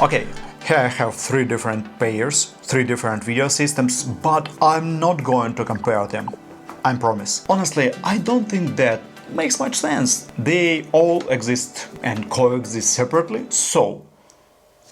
Okay, here I have three different pairs, three different video systems, but I'm not going to compare them. I promise. Honestly, I don't think that makes much sense. They all exist and coexist separately, so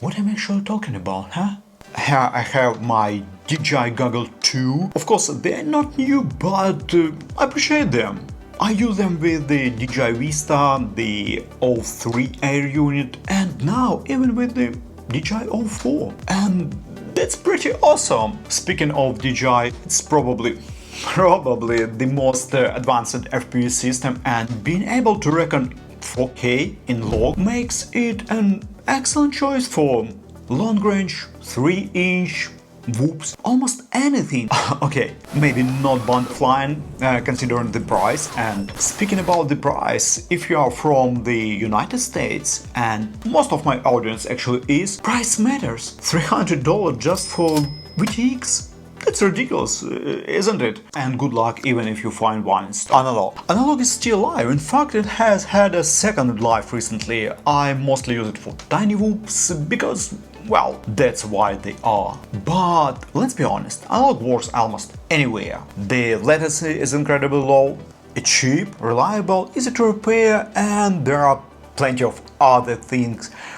what am I actually talking about, huh? Here I have my DJI Goggle 2. Of course, they're not new, but I appreciate them. I use them with the DJI Vista, the O3 Air unit, and now even with the DJI O4. And that's pretty awesome. Speaking of DJI, it's probably the most advanced FPV system, and being able to reckon 4K in log makes it an excellent choice for long range, 3-inch, whoops, almost anything. Okay, maybe not bond flying, considering the price. And speaking about the price, if you are from the United States, and most of my audience actually is, price matters. $300 just for VTX? It's ridiculous, isn't it? And good luck even if you find one in stock. Analog. Analog is still alive. In fact, it has had a second life recently. I mostly use it for tiny whoops because, well, that's why they are. But let's be honest, analog works almost anywhere. The latency is incredibly low, it's cheap, reliable, easy to repair, and there are plenty of other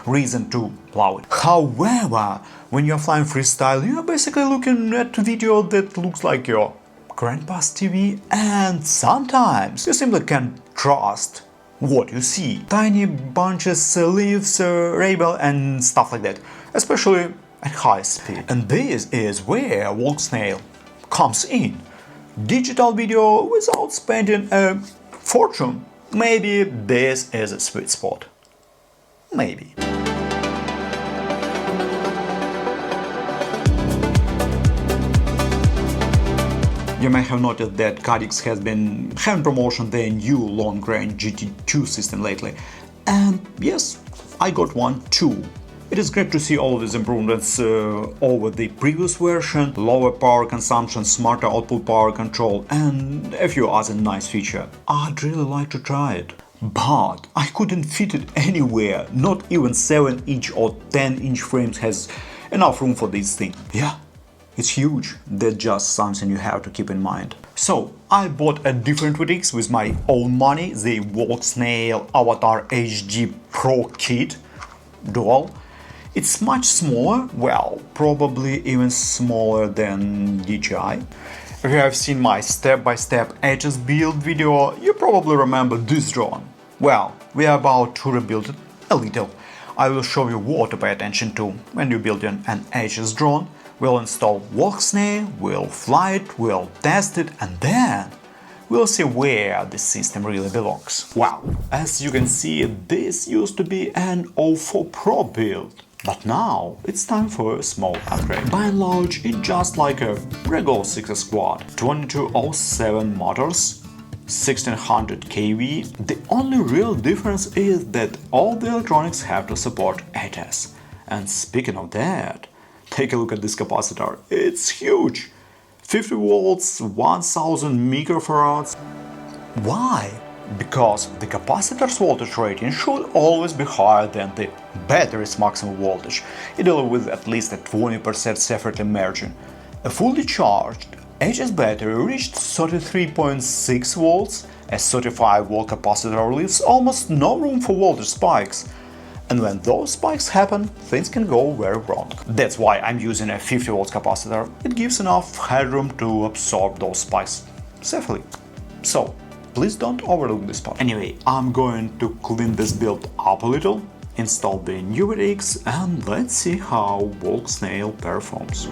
reason to love it. However, when you're flying freestyle, you're basically looking at a video that looks like your grandpa's TV, and sometimes you simply can't trust what you see. Tiny bunches, leaves, rabble and stuff like that, especially at high speed. And this is where Walksnail comes in. Digital video without spending a fortune. Maybe this is a sweet spot. Maybe. You may have noticed that Cadix has been having promotion their new long-range GT2 system lately. And yes, I got one too. It is great to see all of these improvements over the previous version, lower power consumption, smarter output power control, and a few other nice features. I'd really like to try it. But I couldn't fit it anywhere, not even 7-inch or 10-inch frames has enough room for this thing. Yeah, it's huge, that's just something you have to keep in mind. So, I bought a different VTX with my own money, the Walksnail Avatar HD Pro kit, dual. It's much smaller, well, probably even smaller than DJI. If you have seen my step-by-step edges build video, you probably remember this drone. Well, we are about to rebuild it a little. I will show you what to pay attention to when you build an edges drone. We'll install Walksnail, we'll fly it, we'll test it, and then we'll see where the system really belongs. Wow, as you can see, this used to be an O4 Pro build. But now it's time for a small upgrade. By and large, it's just like a regular 6S quad. 2207 motors, 1600 kV. The only real difference is that all the electronics have to support ATES. And speaking of that, take a look at this capacitor. It's huge! 50 volts, 1000 microfarads. Why? Because the capacitor's voltage rating should always be higher than the battery's maximum voltage, ideally with at least a 20% safety margin. A fully charged HS battery reached 33.6 volts, a 35-volt capacitor leaves almost no room for voltage spikes. And when those spikes happen, things can go very wrong. That's why I'm using a 50-volt capacitor. It gives enough headroom to absorb those spikes safely. So, please don't overlook this part. Anyway, I'm going to clean this build up a little, install the new VTX, and let's see how Walksnail performs.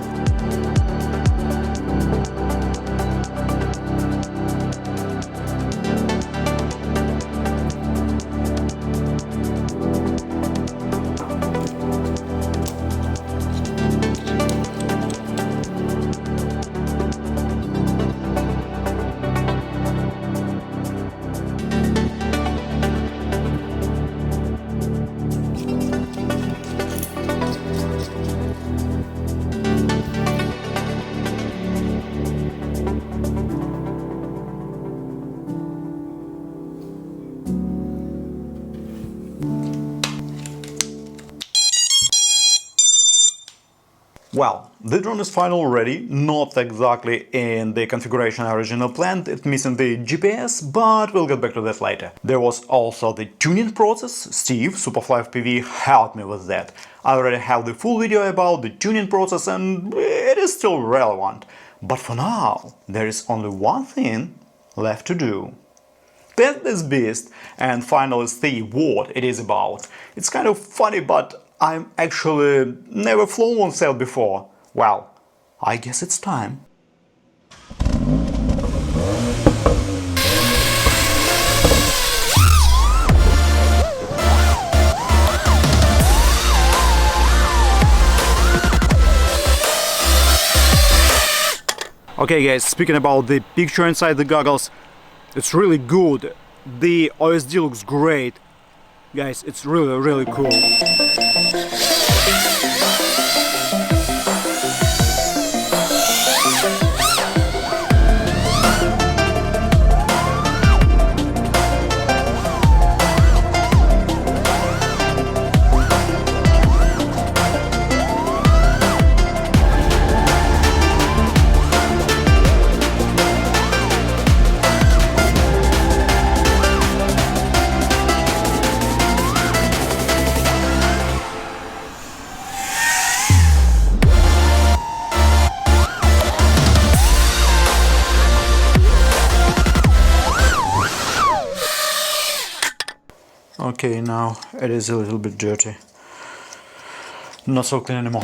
Well, the drone is fine already, not exactly in the configuration I originally planned, it's missing the GPS, but we'll get back to that later. There was also the tuning process. Steve, Superfly FPV, helped me with that. I already have the full video about the tuning process and it is still relevant. But for now, there is only one thing left to do. Test this beast and finally see what it is about. It's kind of funny, but I'm actually never flown one cell before. Well, I guess it's time. Okay guys, speaking about the picture inside the goggles, it's really good. The OSD looks great. Guys, it's really cool. Okay, now it is a little bit dirty. Not so clean anymore.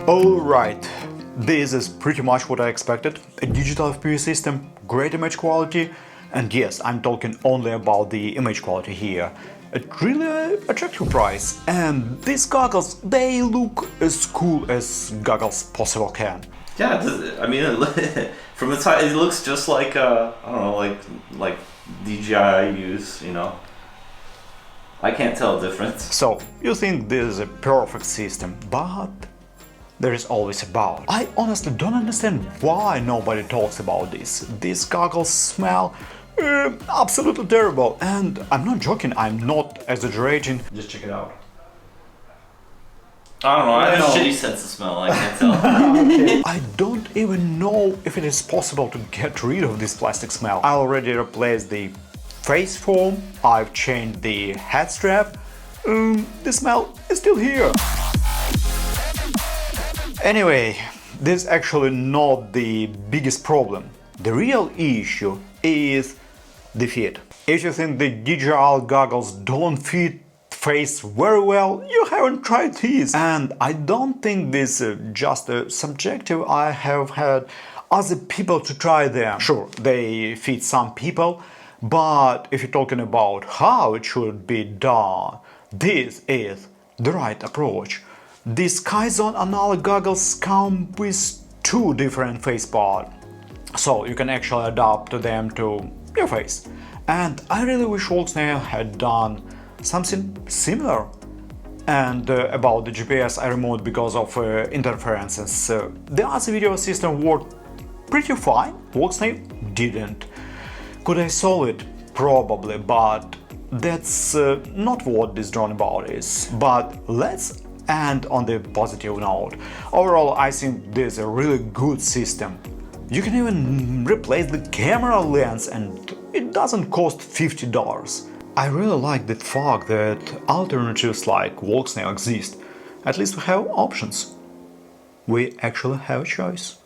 Alright, this is pretty much what I expected. A digital FPV system, great image quality, and yes, I'm talking only about the image quality here. A really attractive price, and these goggles, they look as cool as goggles possible can. Yeah, I mean, from the side, it looks just like I don't know, like DJI I use, you know. I can't tell the difference. So, you think this is a perfect system, but there is always a but. I honestly don't understand why nobody talks about this. These goggles smell absolutely terrible, and I'm not joking, I'm not exaggerating. Just check it out. I don't know, I have a shitty sense of smell, I can't tell. Okay. I don't even know if it is possible to get rid of this plastic smell. I already replaced the face foam, I've changed the head strap, the smell is still here. Anyway, this is actually not the biggest problem. The real issue is the fit. If you think the DJI goggles don't fit face very well, you haven't tried these. And I don't think this is just a subjective. I have had other people to try them. Sure, they fit some people, but if you're talking about how it should be done, this is the right approach. The SkyZone analog goggles come with two different face parts, so you can actually adapt them to your face. And I really wish Walksnail had done something similar. And about the GPS, I removed because of interferences. The other video system worked pretty fine, Walksnail didn't. Could I solve it? Probably, but that's not what this drone about is. But let's end on the positive note. Overall, I think this is a really good system. You can even replace the camera lens and it doesn't cost $50. I really like the fact that alternatives like Walksnail exist. At least we have options. We actually have a choice.